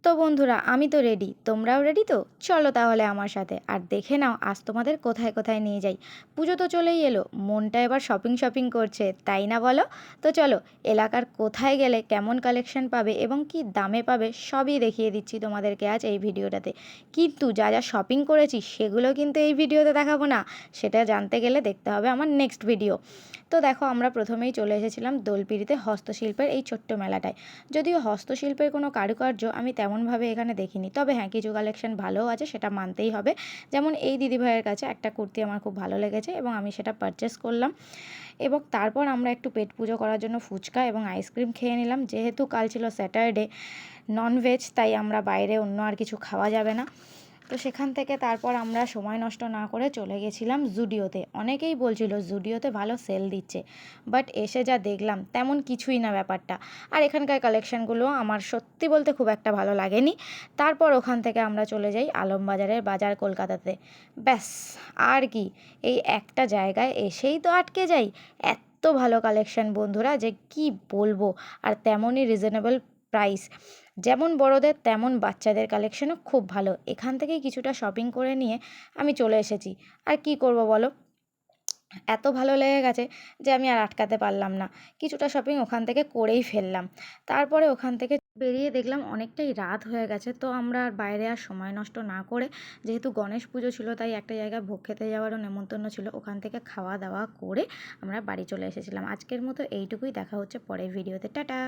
তো বন্ধুরা, আমি তো রেডি, তোমরাও রেডি তো? চলো তাহলে আমার সাথে আর দেখে নাও আজ তোমাদের কোথায় কোথায় নিয়ে যাই। পুজো তো চলেই এলো, মনটা এবার শপিং শপিং করছে, তাই না বলো? তো চলো, এলাকার কোথায় গেলে কেমন কালেকশন পাবে এবং কি দামে পাবে সবই দেখিয়ে দিচ্ছি তোমাদেরকে আজ এই ভিডিওটাতে। কিন্তু যা যা শপিং করেছি সেগুলো কিন্তু এই ভিডিওতে দেখাবো না, সেটা জানতে গেলে দেখতে হবে আমার নেক্সট ভিডিও। তো দেখো, আমরা প্রথমেই চলে এসেছিলাম দোলপিড়িতে হস্তশিল্পের এই ছোট্ট মেলাটায়। যদিও হস্তশিল্পের কোনো কারুকার্য আমি তেমনভাবে এখানে দেখিনি, তবে হ্যাঁ, কিছু কালেকশন ভালোও আছে, সেটা মানতেই হবে। যেমন এই দিদিভাইয়ের কাছে একটা কুর্তি আমার খুব ভালো লেগেছে এবং আমি সেটা পারচেস করলাম। এবং তারপর আমরা একটু পেট পুজো করার জন্য ফুচকা এবং আইসক্রিম খেয়ে নিলাম। যেহেতু কাল ছিল স্যাটারডে, ননভেজ, তাই আমরা বাইরে অন্য আর কিছু খাওয়া যাবে না। তো সেখান থেকে তারপর আমরা সময় নষ্ট না করে চলে গেছিলাম জুডিওতে। অনেকেই বলছিল জুডিওতে ভালো সেল দিচ্ছে, বাট এসে যা দেখলাম তেমন কিছুই না ব্যাপারটা। আর এখানকার কালেকশানগুলো আমার সত্যি বলতে খুব একটা ভালো লাগেনি। তারপর ওখান থেকে আমরা চলে যাই আলমবাজারের বাজার কলকাতাতে। ব্যাস, আর কি, এই একটা জায়গায় এসেই তো আটকে যাই। এত ভালো কালেকশান বন্ধুরা যে কি বলবো, আর তেমনই রিজনেবল প্রাইস। যেমন বড়দের তেমন বাচ্চাদের কালেকশনও খুব ভালো। এখান থেকেই কিছুটা শপিং করে নিয়ে আমি চলে এসেছি। আর কি করব বলো, এত ভালো লেগে গেছে যে আমি আর আটকাতে পারলাম না। কিছুটা শপিং ওখান থেকে করেই ফেললাম। তারপরে ওখান থেকে বেরিয়ে দেখলাম অনেকটাই রাত হয়ে গেছে, তো আমরা আর বাইরে আর সময় নষ্ট না করে, যেহেতু গণেশ পুজো ছিল তাই একটা জায়গায় ভোগ খেতে যাওয়ারও নেমন্তন্ন ছিল, ওখান থেকে খাওয়া দাওয়া করে আমরা বাড়ি চলে এসেছিলাম। আজকের মতো এইটুকুই, দেখা হচ্ছে পরের ভিডিওতে, টাটা।